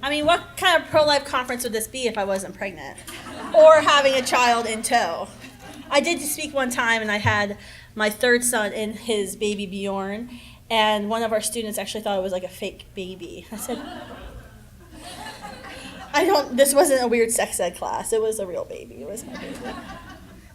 I mean, what kind of pro-life conference would this be if I wasn't pregnant or having a child in tow? I did speak one time, and I had my third son in his baby Bjorn, and one of our students actually thought it was like a fake baby. I said, this wasn't a weird sex ed class. It was a real baby. It was my baby.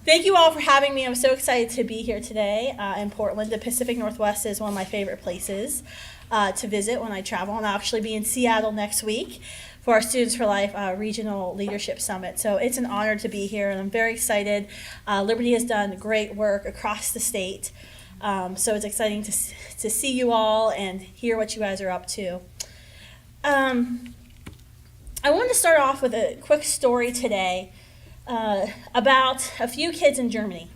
Thank you all for having me. I'm so excited to be here today in Portland. The Pacific Northwest is one of my favorite places to visit when I travel, and I'll actually be in Seattle next week for our Students for Life Regional Leadership Summit. So it's an honor to be here, and I'm very excited. Liberty has done great work across the state, so it's exciting to see you all and hear what you guys are up to. I wanted to start off with a quick story today about a few kids in Germany.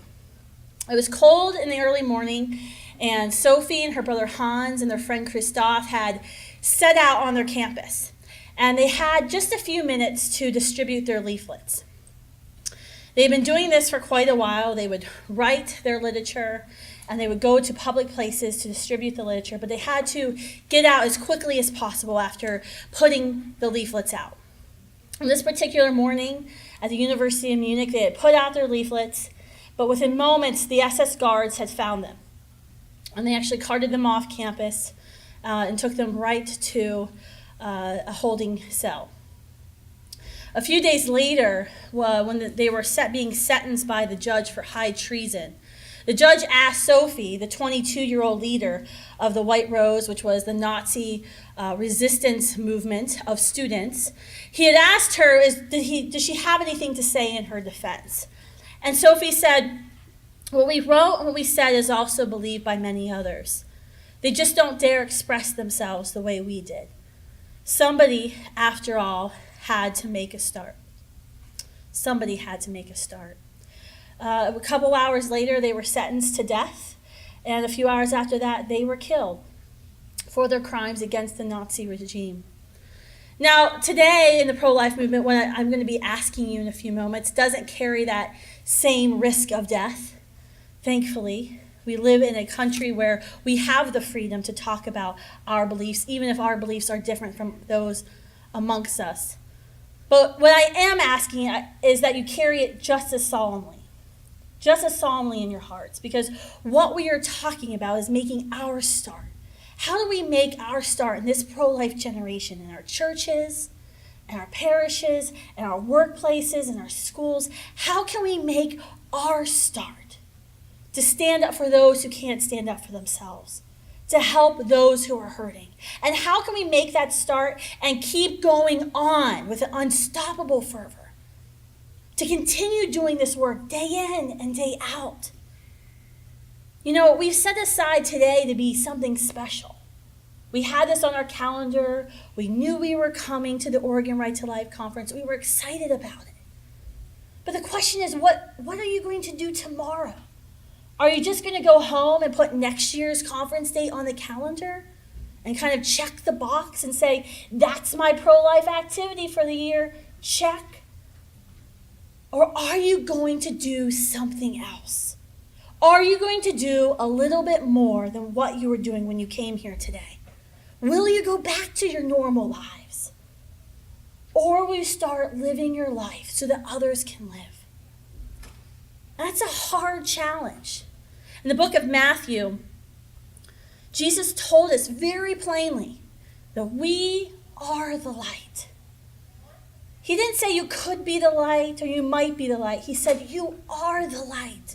It was cold in the early morning, and Sophie and her brother Hans and their friend Christoph had set out on their campus. And they had just a few minutes to distribute their leaflets. They'd been doing this for quite a while. They would write their literature, and they would go to public places to distribute the literature, but they had to get out as quickly as possible after putting the leaflets out. On this particular morning at the University of Munich, they had put out their leaflets, but within moments, the SS guards had found them. And they actually carted them off campus and took them right to a holding cell. A few days later, when they were being sentenced by the judge for high treason, the judge asked Sophie, the 22-year-old leader of the White Rose, which was the Nazi resistance movement of students, he had asked her, does she have anything to say in her defense? And Sophie said, what we wrote and what we said is also believed by many others. They just don't dare express themselves the way we did. Somebody, after all, had to make a start. Somebody had to make a start. A couple hours later, they were sentenced to death, and a few hours after that, they were killed for their crimes against the Nazi regime. Now, today in the pro-life movement, what I'm going to be asking you in a few moments doesn't carry that same risk of death. Thankfully, we live in a country where we have the freedom to talk about our beliefs, even if our beliefs are different from those amongst us. But what I am asking is that you carry it just as solemnly in your hearts, because what we are talking about is making our start. How do we make our start in this pro-life generation in our churches, in our parishes, in our workplaces, in our schools? How can we make our start to stand up for those who can't stand up for themselves, to help those who are hurting? And how can we make that start and keep going on with an unstoppable fervor to continue doing this work day in and day out? You know, we've set aside today to be something special. We had this on our calendar. We knew we were coming to the Oregon Right to Life conference. We were excited about it. But the question is, what are you going to do tomorrow? Are you just going to go home and put next year's conference date on the calendar and kind of check the box and say, that's my pro-life activity for the year, check? Or are you going to do something else? Are you going to do a little bit more than what you were doing when you came here today? Will you go back to your normal lives? Or will you start living your life so that others can live? That's a hard challenge. In the book of Matthew, Jesus told us very plainly that we are the light. He didn't say you could be the light or you might be the light. He said you are the light.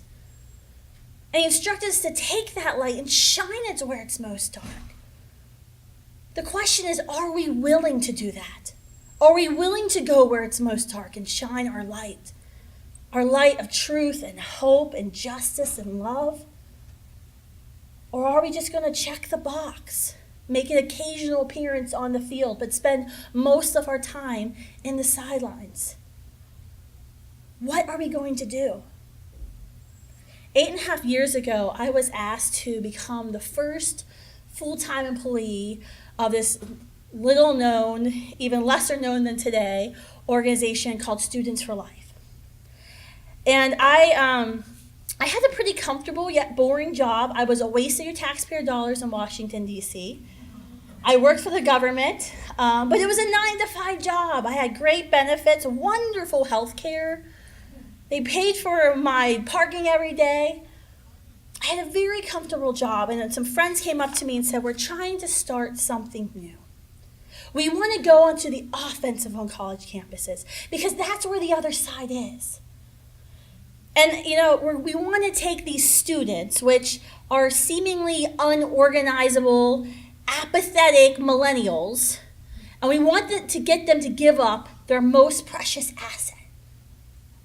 And he instructed us to take that light and shine it to where it's most dark. The question is, are we willing to do that? Are we willing to go where it's most dark and shine our light? Our light of truth and hope and justice and love? Or are we just going to check the box, make an occasional appearance on the field, but spend most of our time in the sidelines? What are we going to do? 8.5 years ago, I was asked to become the first full-time employee of this little known, even lesser known than today, organization called Students for Life. And I had a pretty comfortable yet boring job. I was a waste of your taxpayer dollars in Washington, D.C. I worked for the government, but it was a 9-to-5 job. I had great benefits, wonderful health care. They paid for my parking every day. I had a very comfortable job, and then some friends came up to me and said, we're trying to start something new. We want to go onto the offensive on college campuses because that's where the other side is. And, we want to take these students, which are seemingly unorganizable, apathetic millennials, and we want to get them to give up their most precious asset,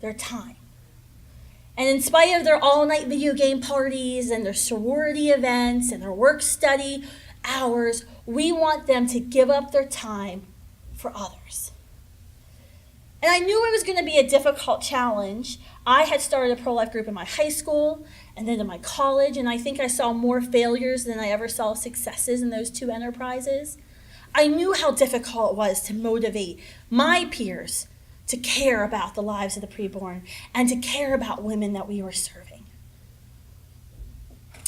their time. And in spite of their all-night video game parties and their sorority events and their work-study hours, we want them to give up their time for others. And I knew it was going to be a difficult challenge. I had started a pro-life group in my high school and then in my college, and I think I saw more failures than I ever saw successes in those two enterprises. I knew how difficult it was to motivate my peers to care about the lives of the preborn and to care about women that we were serving.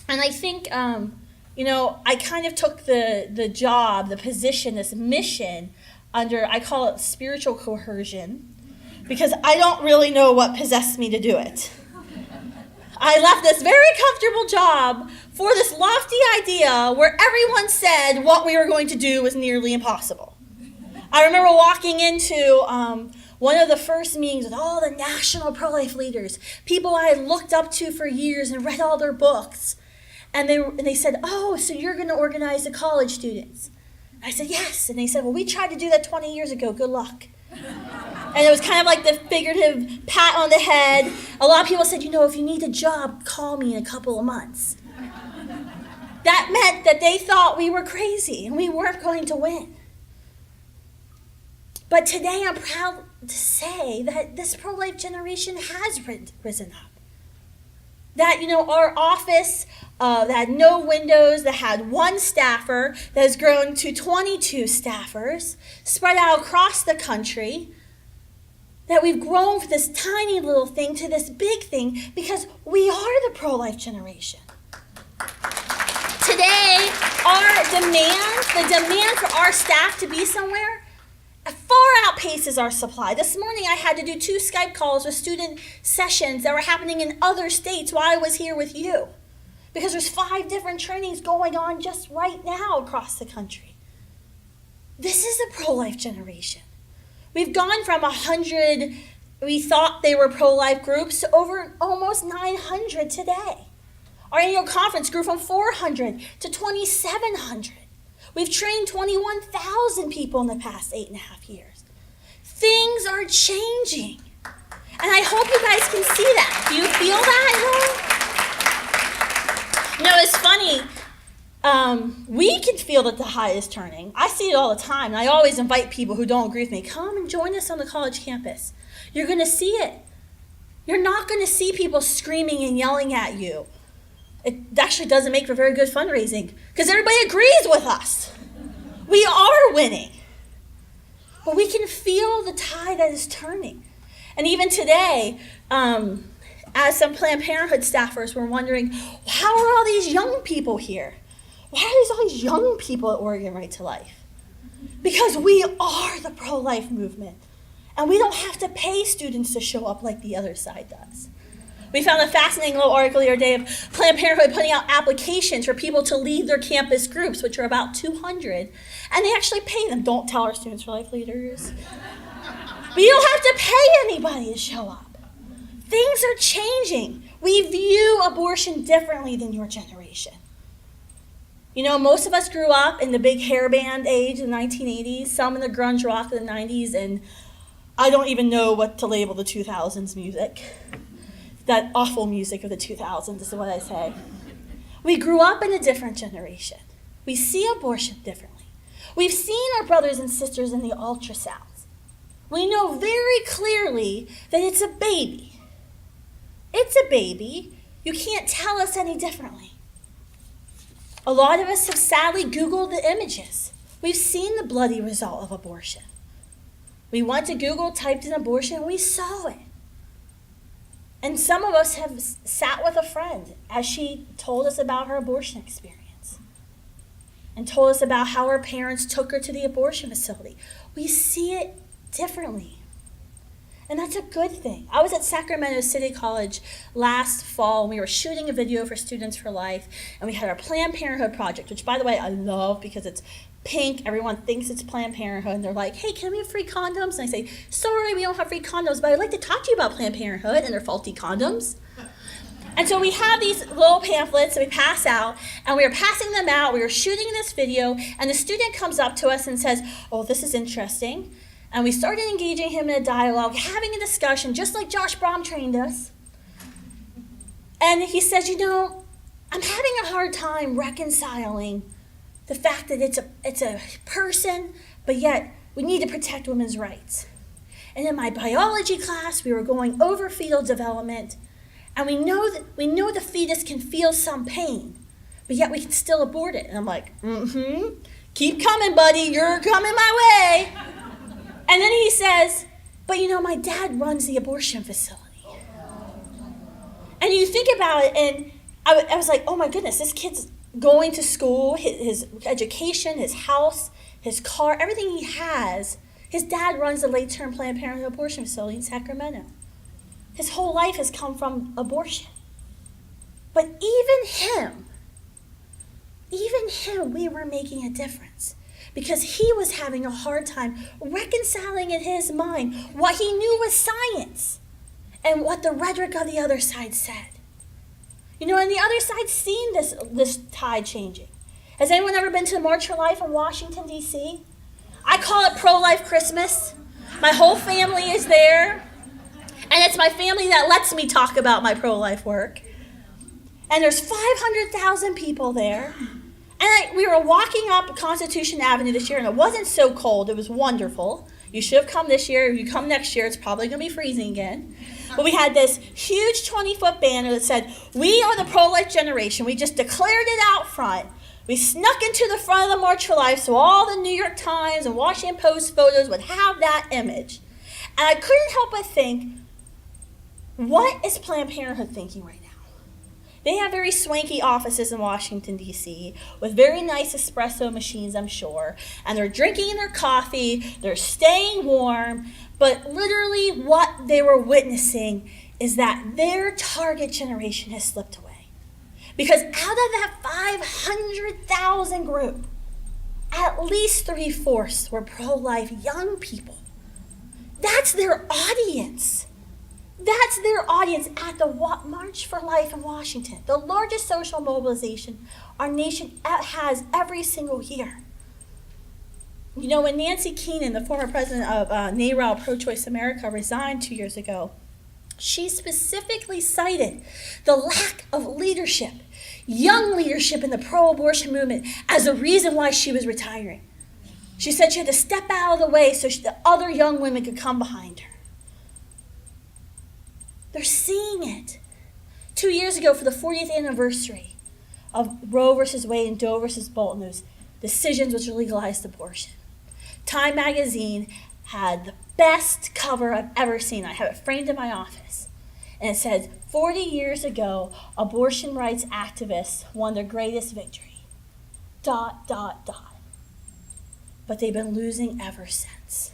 And I think, I kind of took the job, the position, this mission under, I call it spiritual coercion, because I don't really know what possessed me to do it. I left this very comfortable job for this lofty idea where everyone said what we were going to do was nearly impossible. I remember walking into one of the first meetings with all the national pro-life leaders, people I had looked up to for years and read all their books. And they said, oh, so you're going to organize the college students. I said, yes. And they said, well, we tried to do that 20 years ago. Good luck. And it was kind of like the figurative pat on the head. A lot of people said, if you need a job, call me in a couple of months. That meant that they thought we were crazy and we weren't going to win. But today I'm proud to say that this pro-life generation has risen up. That, our office that had no windows, that had one staffer, that has grown to 22 staffers, spread out across the country, that we've grown from this tiny little thing to this big thing because we are the pro-life generation. Today, the demand for our staff to be somewhere far outpaces our supply. This morning I had to do 2 Skype calls with student sessions that were happening in other states while I was here with you. Because there's 5 different trainings going on just right now across the country. This is a pro-life generation. We've gone from 100, we thought they were pro-life groups, to over almost 900 today. Our annual conference grew from 400 to 2,700. We've trained 21,000 people in the past 8.5 years. Things are changing. And I hope you guys can see that. Do you feel that? It's funny. We can feel that the tide is turning. I see it all the time. And I always invite people who don't agree with me, come and join us on the college campus. You're going to see it. You're not going to see people screaming and yelling at you. It actually doesn't make for very good fundraising because everybody agrees with us. We are winning. But we can feel the tide that is turning. And even today, as some Planned Parenthood staffers were wondering, how are all these young people here? Why are there all these young people at Oregon Right to Life? Because we are the pro-life movement. And we don't have to pay students to show up like the other side does. We found a fascinating little article the other day of Planned Parenthood putting out applications for people to lead their campus groups, which are about 200, and they actually pay them. Don't tell our Students for Life leaders. But you don't have to pay anybody to show up. Things are changing. We view abortion differently than your generation. Most of us grew up in the big hairband age of the 1980s, some in the grunge rock of the 90s, and I don't even know what to label the 2000s music. That awful music of the 2000s is what I say. We grew up in a different generation. We see abortion differently. We've seen our brothers and sisters in the ultrasounds. We know very clearly that it's a baby. It's a baby. You can't tell us any differently. A lot of us have sadly Googled the images. We've seen the bloody result of abortion. We went to Google, typed in abortion, and we saw it. And some of us have sat with a friend as she told us about her abortion experience. and told us about how her parents took her to the abortion facility. We see it differently. And that's a good thing. I was at Sacramento City College last fall, and we were shooting a video for Students for Life, and we had our Planned Parenthood project, which, by the way, I love because it's pink. Everyone thinks it's Planned Parenthood, and they're like, hey, can we have free condoms? And I say, sorry, we don't have free condoms, but I'd like to talk to you about Planned Parenthood and their faulty condoms. And so we have these little pamphlets that we pass out, and we were passing them out. We were shooting this video, and the student comes up to us and says, oh, this is interesting. And we started engaging him in a dialogue, having a discussion, just like Josh Brom trained us. And he says, I'm having a hard time reconciling the fact that it's a person, but yet we need to protect women's rights. And in my biology class, we were going over fetal development, and we know the fetus can feel some pain, but yet we can still abort it. And I'm like, keep coming, buddy, you're coming my way. And then he says, but my dad runs the abortion facility. And you think about it, and I was like, oh my goodness, this kid's going to school, his education, his house, his car, everything he has. His dad runs the late-term Planned Parenthood abortion facility in Sacramento. His whole life has come from abortion. But even him, we were making a difference. Because he was having a hard time reconciling in his mind what he knew was science and what the rhetoric of the other side said. And the other side's seen this tide changing. Has anyone ever been to the March for Life in Washington, D.C.? I call it pro-life Christmas. My whole family is there. And it's my family that lets me talk about my pro-life work. And there's 500,000 people there. And we were walking up Constitution Avenue this year, and it wasn't so cold. It was wonderful. You should have come this year. If you come next year, it's probably going to be freezing again. But we had this huge 20-foot banner that said, we are the pro-life generation. We just declared it out front. We snuck into the front of the March for Life so all the New York Times and Washington Post photos would have that image. And I couldn't help but think, what is Planned Parenthood thinking right now? They have very swanky offices in Washington, D.C., with very nice espresso machines, I'm sure, and they're drinking their coffee, they're staying warm, but literally what they were witnessing is that their target generation has slipped away. Because out of that 500,000 group, at least 3/4 were pro-life young people. That's their audience. That's their audience at the March for Life in Washington, the largest social mobilization our nation has every single year. When Nancy Keenan, the former president of NARAL Pro-Choice America, resigned 2 years ago, she specifically cited the lack of leadership, young leadership in the pro-abortion movement, as a reason why she was retiring. She said she had to step out of the way so the other young women could come behind her. They're seeing it. 2 years ago, for the 40th anniversary of Roe versus Wade and Doe versus Bolton, those decisions which legalized abortion, Time magazine had the best cover I've ever seen. I have it framed in my office. And it says, 40 years ago, abortion rights activists won their greatest victory. ... But they've been losing ever since.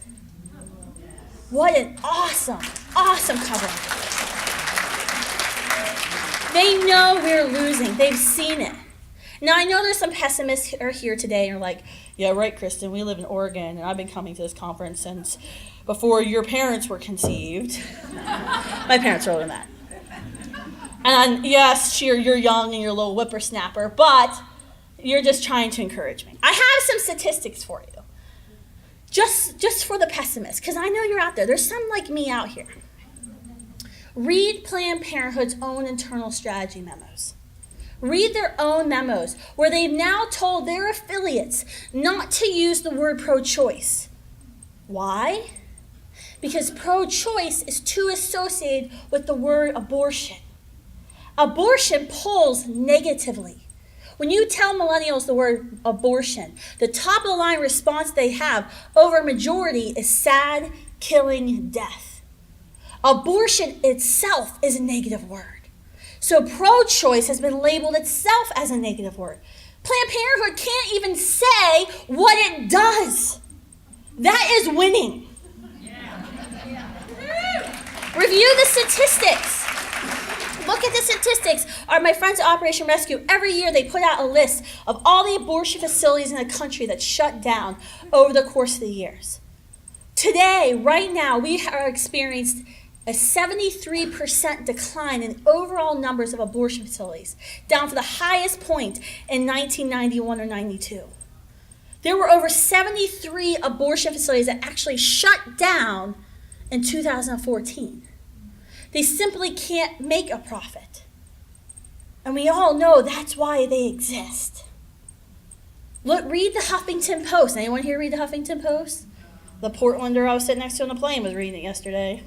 What an awesome cover. They know we're losing. They've seen it. Now, I know there's some pessimists who are here today and are like, yeah, right, Kristan, we live in Oregon, and I've been coming to this conference since before your parents were conceived. My parents are older than that. And yes, you're young and you're a little whippersnapper, but you're just trying to encourage me. I have some statistics for you. Just for the pessimists, because I know you're out there. There's some like me out here. Read Planned Parenthood's own internal strategy memos. Read their own memos where they've now told their affiliates not to use the word pro-choice. Why? Because pro-choice is too associated with the word abortion. Abortion pulls negatively. When you tell millennials the word abortion, the top of the line response they have over majority is sad, killing, death. Abortion itself is a negative word. So pro-choice has been labeled itself as a negative word. Planned Parenthood can't even say what it does. That is winning. Review the statistics. Look at the statistics. My friends at Operation Rescue, every year they put out a list of all the abortion facilities in the country that shut down over the course of the years. Today, right now, we are experienced a 73% decline in overall numbers of abortion facilities, down to the highest point in 1991 or 92. There were over 73 abortion facilities that actually shut down in 2014. They simply can't make a profit. And we all know that's why they exist. Read the Huffington Post. Anyone here read the Huffington Post? The Portlander I was sitting next to on the plane was reading it yesterday.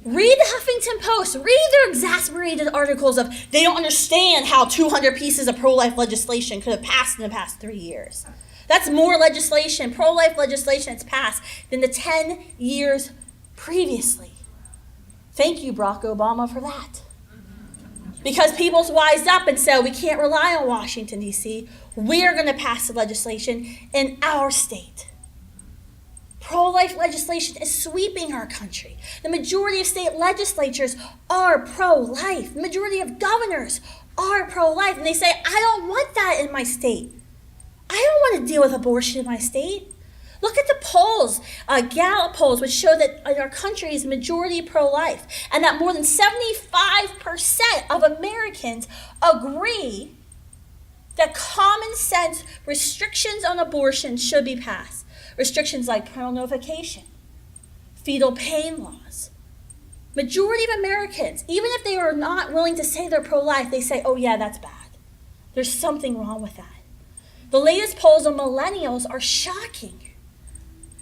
Read the Huffington Post. Read their exasperated articles of they don't understand how 200 pieces of pro-life legislation could have passed in the past 3 years. That's more legislation, pro-life legislation that's passed than the 10 years previously. Thank you, Barack Obama, for that. Because people's wised up and said we can't rely on Washington, D.C. We're going to pass the legislation in our state. Pro-life legislation is sweeping our country. The majority of state legislatures are pro-life. The majority of governors are pro-life. And they say, I don't want that in my state. I don't want to deal with abortion in my state. Look at the polls, Gallup polls, which show that our country is majority pro-life, and that more than 75% of Americans agree that common sense restrictions on abortion should be passed. Restrictions like parental notification, fetal pain laws. Majority of Americans, even if they are not willing to say they're pro-life, they say, oh yeah, that's bad. There's something wrong with that. The latest polls on millennials are shocking.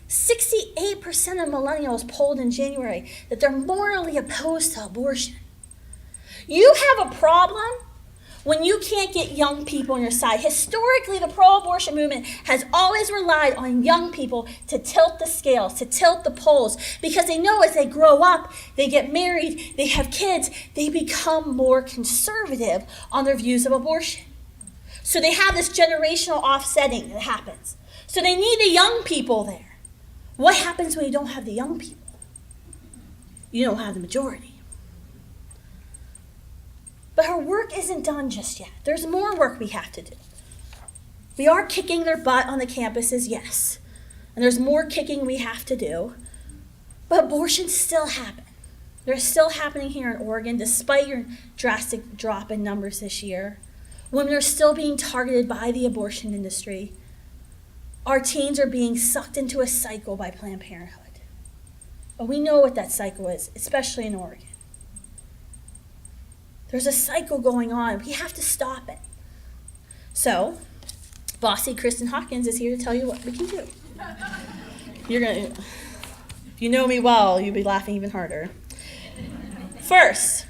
68% of millennials polled in January that they're morally opposed to abortion. You have a problem when you can't get young people on your side. Historically, the pro-abortion movement has always relied on young people to tilt the scales, to tilt the polls, because they know as they grow up, they get married, they have kids, they become more conservative on their views of abortion. So they have this generational offsetting that happens. So they need the young people there. What happens when you don't have the young people? You don't have the majority. But our work isn't done just yet. There's more work we have to do. We are kicking their butt on the campuses, yes. And there's more kicking we have to do. But abortions still happen. They're still happening here in Oregon, despite your drastic drop in numbers this year. Women are still being targeted by the abortion industry. Our teens are being sucked into a cycle by Planned Parenthood. But we know what that cycle is, especially in Oregon. There's a cycle going on. We have to stop it. So, bossy Kristan Hawkins is here to tell you what we can do. If you know me well, you'll be laughing even harder. First,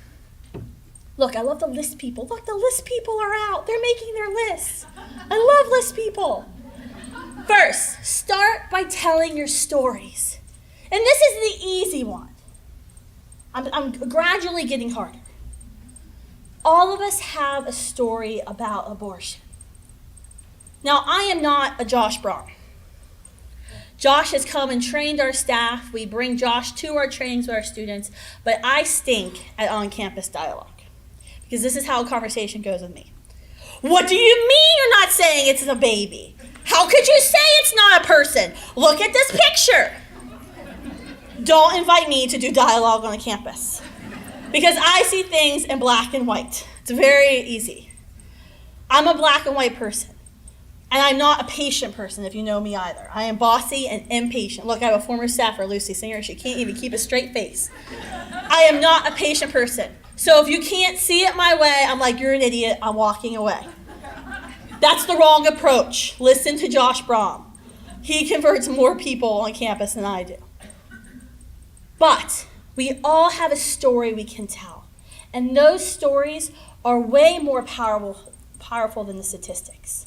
look, I love the list people. Look, the list people are out. They're making their lists. I love list people. First, start by telling your stories. And this is the easy one. I'm gradually getting harder. All of us have a story about abortion. Now, I am not a Josh Braun. Josh has come and trained our staff. We bring Josh to our trainings with our students, but I stink at on-campus dialogue because this is how a conversation goes with me. What do you mean you're not saying it's a baby? How could you say it's not a person? Look at this picture. Don't invite me to do dialogue on the campus because I see things in black and white. It's very easy. I'm a black and white person, and I'm not a patient person if you know me either. I am bossy and impatient. Look, I have a former staffer, Lucy Singer. She can't even keep a straight face. I am not a patient person. So if you can't see it my way, I'm like, you're an idiot. I'm walking away. That's the wrong approach. Listen to Josh Braun. He converts more people on campus than I do. But we all have a story we can tell. And those stories are way more powerful than the statistics.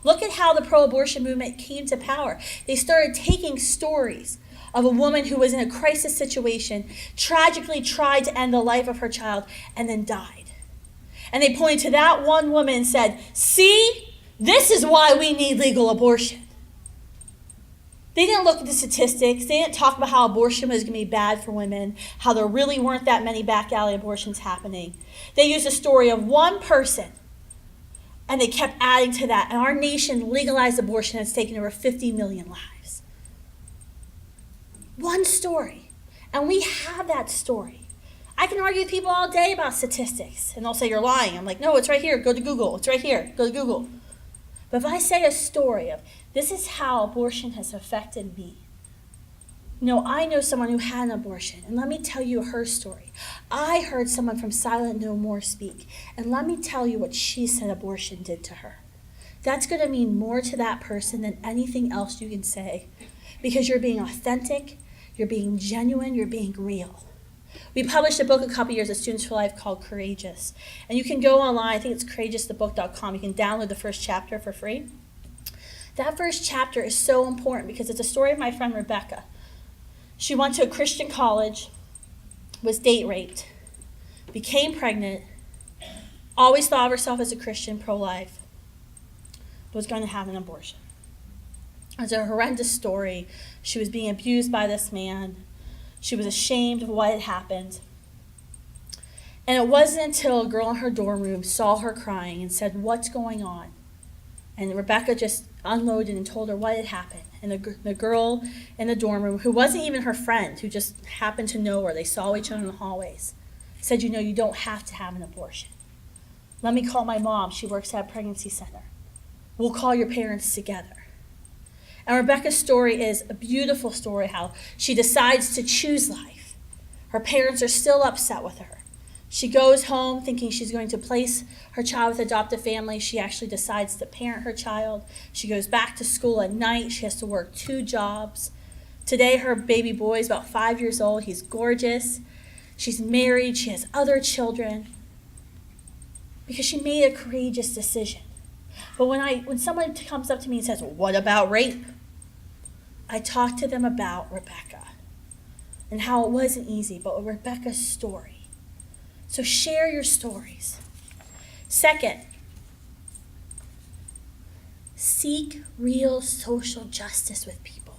Look at how the pro-abortion movement came to power. They started taking stories of a woman who was in a crisis situation, tragically tried to end the life of her child, and then died. And they pointed to that one woman and said, see, This is why we need legal abortion. They didn't look at the statistics. They didn't talk about how abortion was going to be bad for women, how there really weren't that many back alley abortions happening. They used the story of one person, and they kept adding to that. And our nation legalized abortion and it's taken over 50 million lives. One story. And we have that story. I can argue with people all day about statistics, and they'll say, you're lying. I'm like, no, it's right here. Go to Google. It's right here. Go to Google. But if I say a story of, this is how abortion has affected me. I know someone who had an abortion, and let me tell you her story. I heard someone from Silent No More speak, and let me tell you what she said abortion did to her. That's going to mean more to that person than anything else you can say, because you're being authentic, you're being genuine, you're being real. We published a book a couple years at Students for Life called Courageous. And you can go online, I think it's courageousthebook.com. You can download the first chapter for free. That first chapter is so important because it's a story of my friend Rebecca. She went to a Christian college, was date raped, became pregnant, always thought of herself as a Christian, pro-life, was going to have an abortion. It was a horrendous story. She was being abused by this man. She was ashamed of what had happened. And it wasn't until a girl in her dorm room saw her crying and said, what's going on? And Rebecca just unloaded and told her what had happened. And the girl in the dorm room, who wasn't even her friend, who just happened to know her, they saw each other in the hallways, said, you don't have to have an abortion. Let me call my mom. She works at a pregnancy center. We'll call your parents together. And Rebecca's story is a beautiful story, how she decides to choose life. Her parents are still upset with her. She goes home thinking she's going to place her child with adoptive family. She actually decides to parent her child. She goes back to school at night. She has to work 2 jobs. Today, her baby boy is about 5 years old. He's gorgeous. She's married. She has other children. Because she made a courageous decision. But when someone comes up to me and says, what about rape? I talk to them about Rebecca and how it wasn't easy, but Rebecca's story. So share your stories. Second, seek real social justice with people.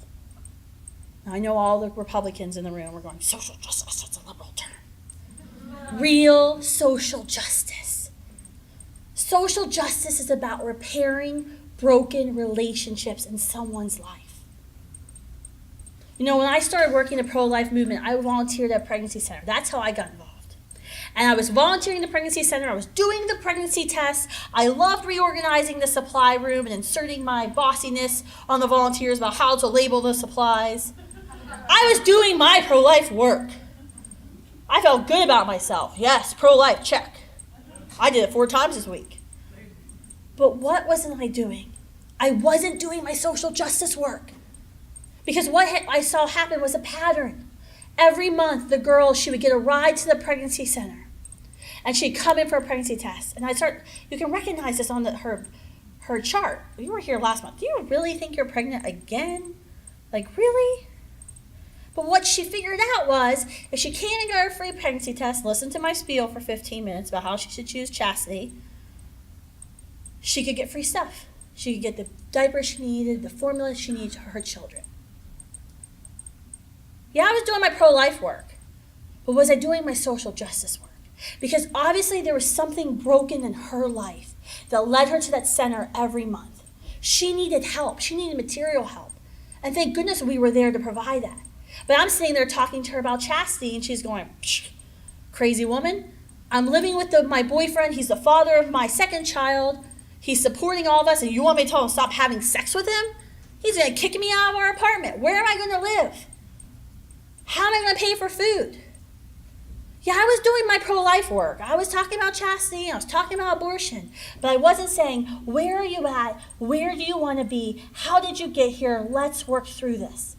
Now, I know all the Republicans in the room are going, social justice, that's a liberal term. Real social justice. Social justice is about repairing broken relationships in someone's life. When I started working in the pro-life movement, I volunteered at a pregnancy center. That's how I got involved. And I was volunteering in the pregnancy center. I was doing the pregnancy tests. I loved reorganizing the supply room and inserting my bossiness on the volunteers about how to label the supplies. I was doing my pro-life work. I felt good about myself. Yes, pro-life, check. I did it 4 times this week. But what wasn't I doing? I wasn't doing my social justice work. Because what I saw happen was a pattern. Every month, the girl, she would get a ride to the pregnancy center. And she'd come in for a pregnancy test. And you can recognize this on her chart. You were here last month. Do you really think you're pregnant again? Like, really? But what she figured out was, if she came and got her free pregnancy test, listened to my spiel for 15 minutes about how she should choose chastity, she could get free stuff. She could get the diapers she needed, the formula she needed for her children. Yeah, I was doing my pro-life work, but was I doing my social justice work? Because obviously there was something broken in her life that led her to that center every month. She needed help. She needed material help. And thank goodness we were there to provide that. But I'm sitting there talking to her about chastity, and she's going, crazy woman. I'm living with my boyfriend. He's the father of my second child. He's supporting all of us, and you want me to tell him to stop having sex with him? He's going to kick me out of our apartment. Where am I going to live? How am I going to pay for food? Yeah, I was doing my pro-life work. I was talking about chastity. I was talking about abortion. But I wasn't saying, where are you at? Where do you want to be? How did you get here? Let's work through this.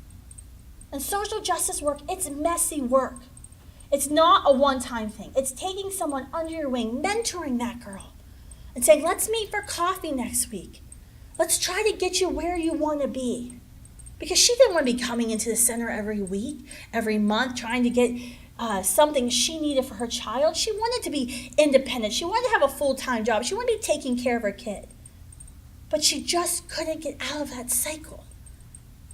And social justice work, it's messy work. It's not a one-time thing. It's taking someone under your wing, mentoring that girl, and saying, let's meet for coffee next week. Let's try to get you where you want to be. Because she didn't want to be coming into the center every week, every month, trying to get something she needed for her child. She wanted to be independent. She wanted to have a full-time job. She wanted to be taking care of her kid. but she just couldn't get out of that cycle.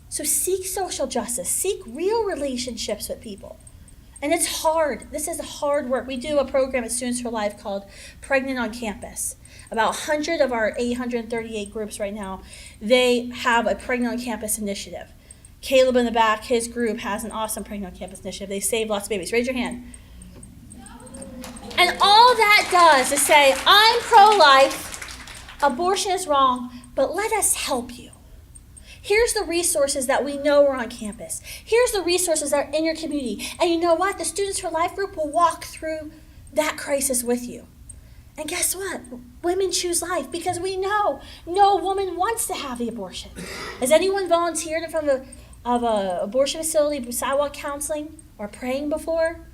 So seek social justice. Seek real relationships with people. And it's hard. This is hard work. We do a program at Students for Life called Pregnant on Campus. About 100 of our 838 groups right now, they have a Pregnant on Campus initiative. Caleb in the back, his group has an awesome Pregnant on Campus initiative. They save lots of babies. Raise your hand. And all that does is say, I'm pro-life, abortion is wrong, but let us help you. Here's the resources that we know are on campus. Here's the resources that are in your community. And you know what? The Students for Life group will walk through that crisis with you. And guess what? Women choose life because we know no woman wants to have the abortion. Has anyone volunteered in front of an abortion facility, sidewalk counseling, or praying before?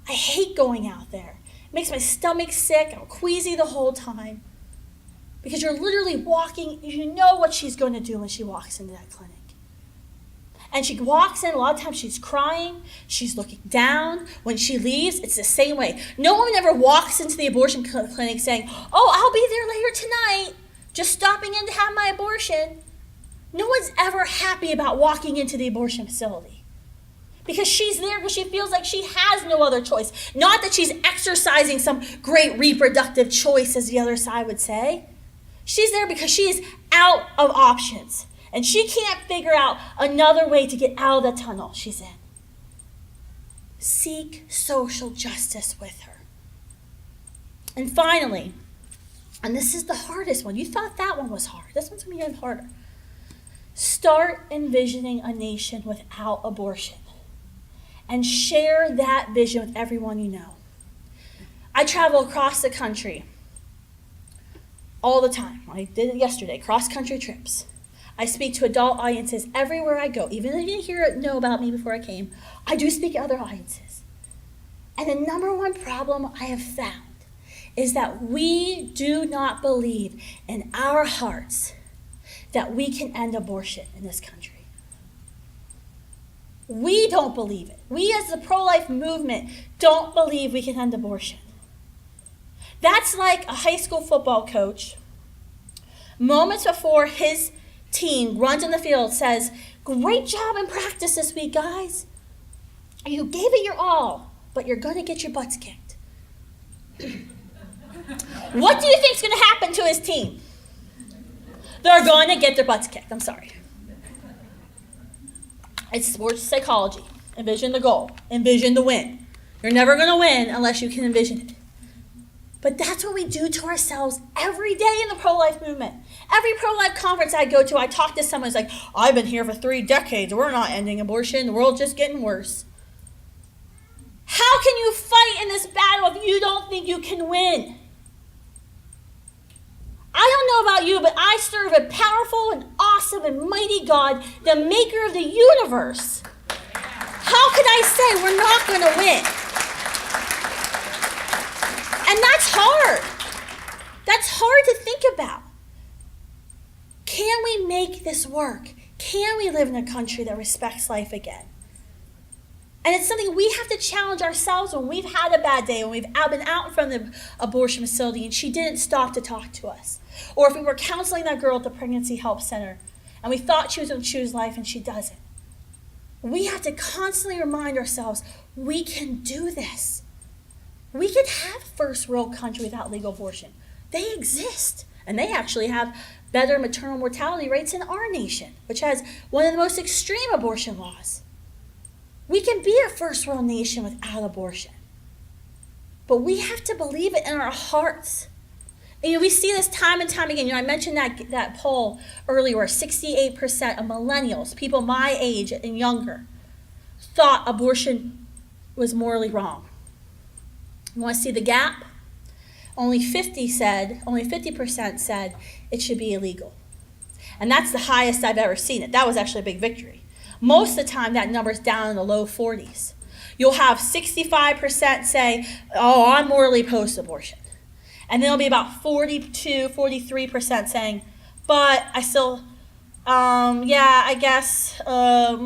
I hate going out there. It makes my stomach sick. I'm queasy the whole time. Because you're literally walking, you know what she's going to do when she walks into that clinic. And she walks in, a lot of times she's crying, she's looking down. When she leaves, it's the same way. No one ever walks into the abortion clinic saying, oh, I'll be there later tonight, just stopping in to have my abortion. No one's ever happy about walking into the abortion facility. Because she's there because she feels like she has no other choice. Not that she's exercising some great reproductive choice, as the other side would say. She's there because she is out of options. And she can't figure out another way to get out of the tunnel she's in. Seek social justice with her. And finally, and this is the hardest one. You thought that one was hard. This one's going to be even harder. Start envisioning a nation without abortion. And share that vision with everyone you know. I travel across the country all the time. I did it yesterday, cross-country trips. I speak to adult audiences everywhere I go. Even if you didn't know about me before I came, I do speak to other audiences. And the number one problem I have found is that we do not believe in our hearts that we can end abortion in this country. We don't believe it. We as the pro-life movement don't believe we can end abortion. That's like a high school football coach, moments before his team runs in the field, says, great job in practice this week, guys. You gave it your all, but you're going to get your butts kicked. What do you think is going to happen to his team? They're going to get their butts kicked. I'm sorry. It's sports psychology. Envision the goal. Envision the win. You're never going to win unless you can envision it. But that's what we do to ourselves every day in the pro-life movement. Every pro-life conference I go to, I talk to someone who's like, I've been here for 3 decades. We're not ending abortion. The world's just getting worse. How can you fight in this battle if you don't think you can win? I don't know about you, but I serve a powerful and awesome and mighty God, the maker of the universe. How can I say we're not going to win? And that's hard. That's hard to think about. Can we make this work? Can we live in a country that respects life again? And it's something we have to challenge ourselves when we've had a bad day, when we've been out in front of the abortion facility and she didn't stop to talk to us. Or if we were counseling that girl at the Pregnancy Help Center and we thought she was going to choose life and she doesn't. We have to constantly remind ourselves, we can do this. We can have first world country without legal abortion. They exist. And they actually have better maternal mortality rates in our nation, which has one of the most extreme abortion laws. We can be a first world nation without abortion. But we have to believe it in our hearts. And we see this time and time again. I mentioned that poll earlier where 68% of millennials, people my age and younger, thought abortion was morally wrong. You want to see the gap? Only 50% said it should be illegal. And that's the highest I've ever seen it. That was actually a big victory. Most of the time, that number's down in the low 40s. You'll have 65% say, oh, I'm morally opposed to abortion. And then it'll be about 43% saying, but I still, I guess, well,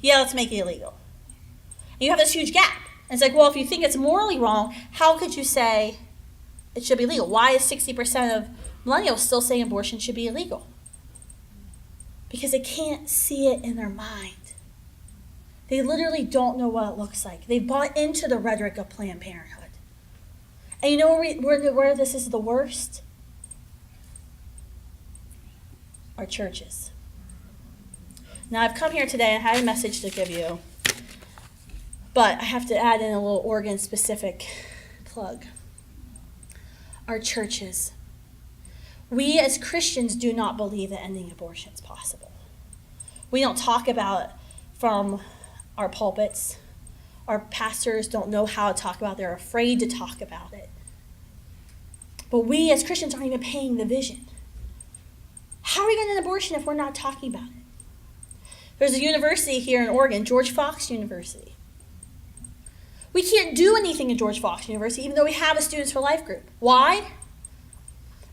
yeah, let's make it illegal. And you have this huge gap. And it's like, well, if you think it's morally wrong, how could you say it should be legal. Why is 60% of millennials still saying abortion should be illegal? Because they can't see it in their mind. They literally don't know what it looks like. They bought into the rhetoric of Planned Parenthood. And you know where this is the worst? Our churches. Now, I've come here today and I had a message to give you, but I have to add in a little Oregon-specific plug. Our churches. We as Christians do not believe that ending abortion is possible. We don't talk about it from our pulpits. Our pastors don't know how to talk about it. They're afraid to talk about it. But we as Christians aren't even paying the vision. How are we going to end abortion if we're not talking about it? There's a university here in Oregon, George Fox University. We can't do anything in George Fox University, even though we have a Students for Life group. Why?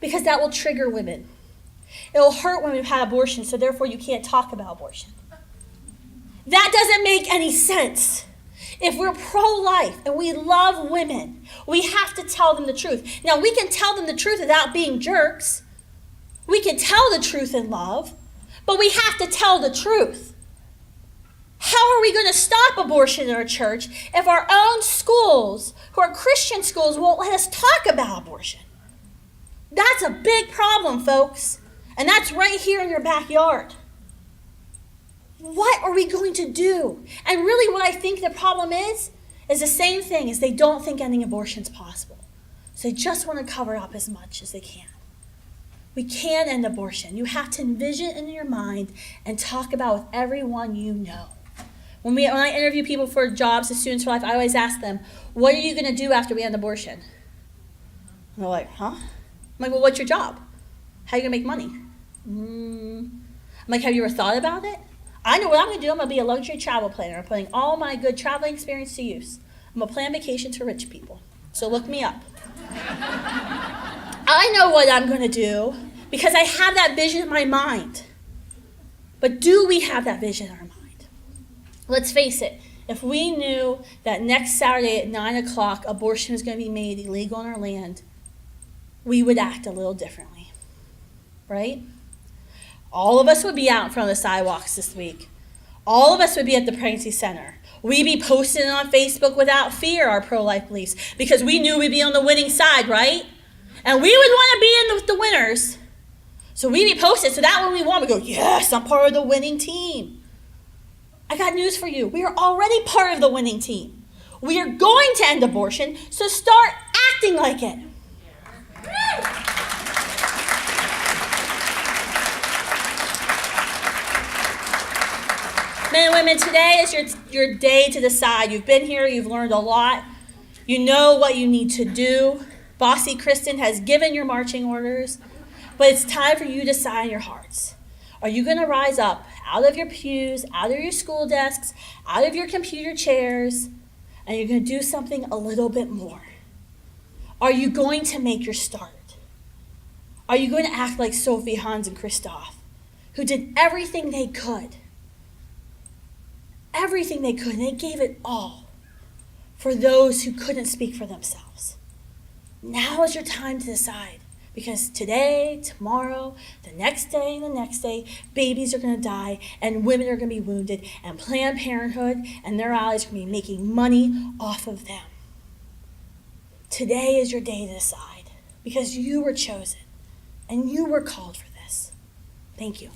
Because that will trigger women. It will hurt women who've had abortion, so therefore you can't talk about abortion. That doesn't make any sense. If we're pro-life and we love women, we have to tell them the truth. Now, we can tell them the truth without being jerks. We can tell the truth in love, but we have to tell the truth. How are we going to stop abortion in our church if our own schools, who are Christian schools, won't let us talk about abortion? That's a big problem, folks. And that's right here in your backyard. What are we going to do? And really what I think the problem is the same thing, is they don't think ending abortion is possible. So they just want to cover it up as much as they can. We can end abortion. You have to envision it in your mind and talk about it with everyone you know. When I interview people for jobs as Students for Life, I always ask them, what are you going to do after we end abortion? And they're like, huh? I'm like, well, what's your job? How are you going to make money? I'm like, have you ever thought about it? I know what I'm going to do. I'm going to be a luxury travel planner. I'm putting all my good traveling experience to use. I'm going to plan vacations for rich people. So look me up. I know what I'm going to do because I have that vision in my mind. But do we have that vision in our mind? Let's face it. If we knew that next Saturday at 9 o'clock abortion was going to be made illegal in our land, we would act a little differently. Right? All of us would be out in front of the sidewalks this week. All of us would be at the pregnancy center. We'd be posting it on Facebook without fear, our pro-life beliefs, because we knew we'd be on the winning side, right? And we would want to be in the winners. So we'd be posted, so that when we won, we go, yes, I'm part of the winning team. I got news for you. We are already part of the winning team. We are going to end abortion, so start acting like it. Men and women, today is your day to decide. You've been here, you've learned a lot. You know what you need to do. Bossy Kristan has given your marching orders, but it's time for you to decide in your hearts. Are you going to rise up out of your pews, out of your school desks, out of your computer chairs, and you're going to do something a little bit more? Are you going to make your start? Are you going to act like Sophie, Hans, and Christoph, who did everything they could? Everything they could, and they gave it all for those who couldn't speak for themselves. Now is your time to decide. Because today, tomorrow, the next day, babies are going to die and women are going to be wounded, and Planned Parenthood and their allies are going to be making money off of them. Today is your day to decide because you were chosen and you were called for this. Thank you.